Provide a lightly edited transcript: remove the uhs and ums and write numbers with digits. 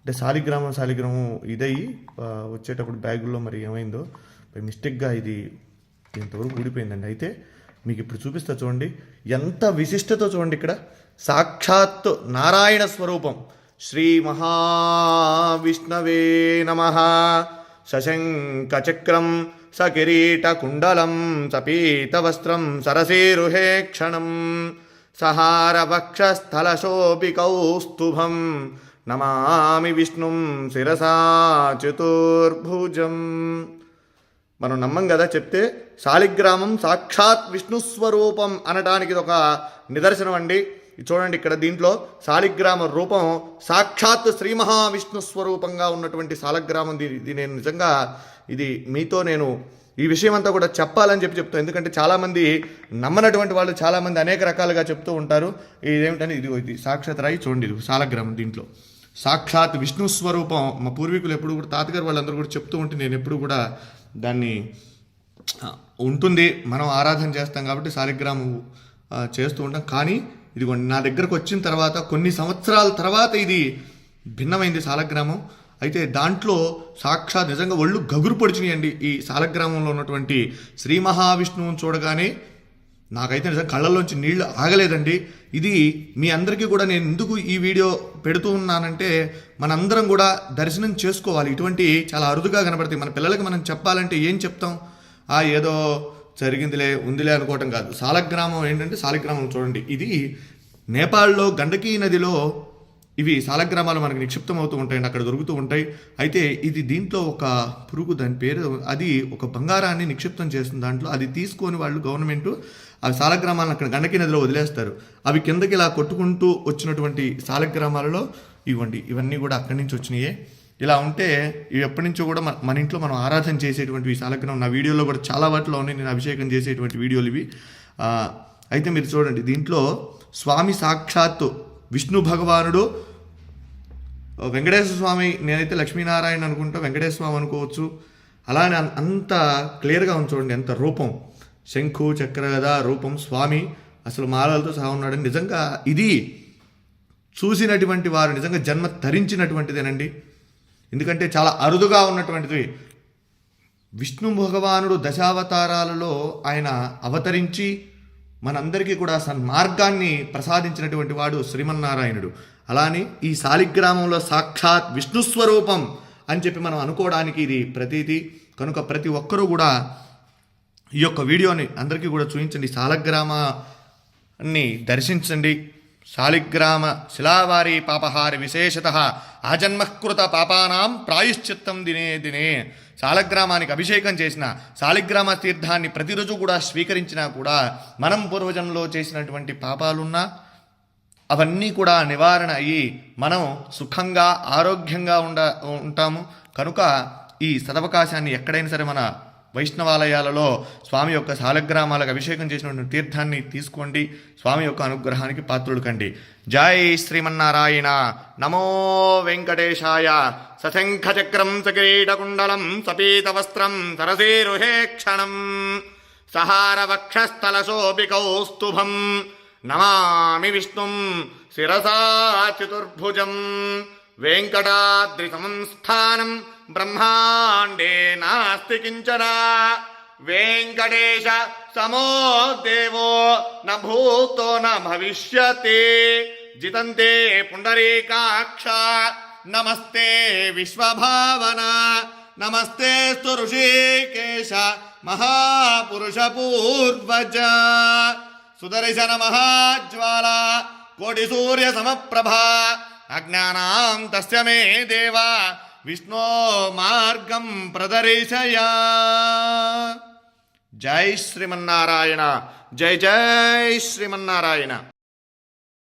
అంటే శాలిగ్రామం ఇదయ్యి వచ్చేటప్పుడు బ్యాగుల్లో మరి ఏమైందో మిస్టేక్గా ఇది ఇంతవరకు ఊడిపోయిందండి. అయితే మీకు ఇప్పుడు చూపిస్తా చూడండి, ఎంత విశిష్టతో చూడండి. ఇక్కడ సాక్షాత్ నారాయణ స్వరూపం శ్రీ మహావిష్ణవే నమః. సశంఖచక్రం సకిరీటకుండలం సపీతవస్త్రం సరసీరుహే క్షణం సహారవక్షస్థలశోభికౌస్తుభం నమామి విష్ణుం శిరసా చతుర్భుజం. మనం నమ్మం కదా చెప్తే. శాలిగ్రామం సాక్షాత్ విష్ణుస్వరూపం అనడానికి ఇది ఒక నిదర్శనం అండి. చూడండి ఇక్కడ దీంట్లో శాలిగ్రామ రూపం సాక్షాత్ శ్రీ మహావిష్ణు స్వరూపంగా ఉన్నటువంటి శాలిగ్రామం. ఇది నేను నిజంగా మీతో నేను ఈ విషయం అంతా కూడా చెప్పాలని చెప్తాను. ఎందుకంటే చాలామంది నమ్మనటువంటి వాళ్ళు చాలామంది అనేక రకాలుగా చెప్తూ ఉంటారు. ఇదేమిటని ఇది సాక్షాత్ రాయి చూడండి, ఇది శాలిగ్రామం. దీంట్లో సాక్షాత్ విష్ణు స్వరూపం. మా పూర్వీకులు ఎప్పుడు కూడా తాతగారు వాళ్ళందరూ కూడా చెప్తూ ఉంటే నేను ఎప్పుడు కూడా దాన్ని ఉంటుంది, మనం ఆరాధన చేస్తాం కాబట్టి శాలిగ్రామం చేస్తూ ఉంటాం. కానీ ఇదిగోండి నా దగ్గరకు వచ్చిన తర్వాత కొన్ని సంవత్సరాల తర్వాత ఇది భిన్నమైంది శాలిగ్రామం. అయితే దాంట్లో సాక్షాత్ నిజంగా ఒళ్ళు గగురు పొడిచినాయండి. ఈ శాలిగ్రామంలో ఉన్నటువంటి శ్రీ మహావిష్ణువుని చూడగానే నాకైతే నిజంగా కళ్ళల్లోంచి నీళ్లు ఆగలేదండి. ఇది మీ అందరికీ కూడా నేను ఎందుకు ఈ వీడియో పెడుతూ ఉన్నానంటే మనందరం కూడా దర్శనం చేసుకోవాలి. ఇటువంటి చాలా అరుదుగా కనబడతాయి. మన పిల్లలకి మనం చెప్పాలంటే ఏం చెప్తాం? ఏదో జరిగిందిలే ఉందిలే అనుకోవటం కాదు. శాలిగ్రామం ఏంటంటే శాలిగ్రామం చూడండి, ఇది నేపాల్లో గండకీ నదిలో ఇవి శాలిగ్రామాలు మనకు నిక్షిప్తం అవుతూ ఉంటాయండి, అక్కడ దొరుకుతూ ఉంటాయి. అయితే ఇది దీంట్లో ఒక పురుగు, దాని పేరు, అది ఒక బంగారాన్ని నిక్షిప్తం చేస్తుంది దాంట్లో. అది తీసుకొని వాళ్ళు గవర్నమెంట్ ఆ శాలిగ్రామాలను అక్కడ గండకీ నదిలో వదిలేస్తారు. అవి కిందకి ఇలా కొట్టుకుంటూ వచ్చినటువంటి శాలిగ్రామాలలో ఇవన్నీ కూడా అక్కడి నుంచి వచ్చినాయే. ఇలా ఉంటే ఇవి ఎప్పటి నుంచో కూడా మన ఇంట్లో మనం ఆరాధన చేసేటువంటి ఈ శాలిగ్రామం నా వీడియోలో కూడా చాలా వాటిలో ఉన్నాయి. నేను అభిషేకం చేసేటువంటి వీడియోలు ఇవి. అయితే మీరు చూడండి, దీంట్లో స్వామి సాక్షాత్తు విష్ణు భగవానుడు, వెంకటేశ్వర స్వామి, నేనైతే లక్ష్మీనారాయణ అనుకుంటా, వెంకటేశ్వర స్వామి అనుకోవచ్చు. అలానే అంత క్లియర్గా ఉంది చూడండి, ఎంత రూపం, శంఖు చక్ర గద రూపం, స్వామి అసలు మాలలతో సహా ఉన్నాడు. నిజంగా ఇది చూసినటువంటి వారు నిజంగా జన్మ ధరించినటువంటిదేనండి. ఎందుకంటే చాలా అరుదుగా ఉన్నటువంటిది. విష్ణు భగవానుడు దశావతారాలలో ఆయన అవతరించి మనందరికీ కూడా సన్మార్గాన్ని ప్రసాదించినటువంటి వాడు శ్రీమన్నారాయణుడు. అలానే ఈ శాలిగ్రామంలో సాక్షాత్ విష్ణుస్వరూపం అని చెప్పి మనం అనుకోవడానికి ఇది ప్రతీతి. కనుక ప్రతి ఒక్కరూ కూడా ఈ యొక్క వీడియోని అందరికీ కూడా చూపించండి, శాలిగ్రామాన్ని దర్శించండి. శాలిగ్రామ శిలావారి పాపహారి విశేషతః ఆజన్మకృత పాపానాం ప్రాయశ్చిత్తం దినే దినే. శాలిగ్రామానికి అభిషేకం చేసిన, శాలిగ్రామ తీర్థాన్ని ప్రతిరోజు కూడా స్వీకరించినా కూడా మనం పూర్వజన్మలో చేసినటువంటి పాపాలున్నా అవన్నీ కూడా నివారణ అయ్యి మనం సుఖంగా ఆరోగ్యంగా ఉంటాము. కనుక ఈ సదవకాశాన్ని ఎక్కడైనా సరే మన వైష్ణవాలయాలలో స్వామి యొక్క శాలిగ్రామాలకు అభిషేకం చేసినటువంటి తీర్థాన్ని తీసుకోండి. స్వామి యొక్క అనుగ్రహానికి పాత్రులు కండి. జై శ్రీమన్నారాయణ. నమో వెంకటేశాయ. సశంఖచక్రం సకిరీటకుండలం సపీతవస్త్రం సరసీరుహే క్షణం సహారవక్షస్థలశోభికౌస్తుభం నమామి విష్ణుం శిరసా చతుర్భుజం. వెంకటాద్రి సంస్థానం బ్రహ్మాండే నాస్తి కించన. వెంకటేశ సమో దేవో న భూతో న భవిష్యతి. జితంతే పుండరీకాక్ష నమస్తే విశ్వభావన. నమస్తే స్తు ఋషికేశ మహాపురుష పూర్వజ. సుదర్శన మహాజ్వాల కోటి సూర్య సమప్రభా. అజ్ఞానాం తస్య మే దేవా విష్ణో మార్గం ప్రదర్శయ. జై శ్రీమన్నారాయణ. జై జై శ్రీమన్నారాయణ.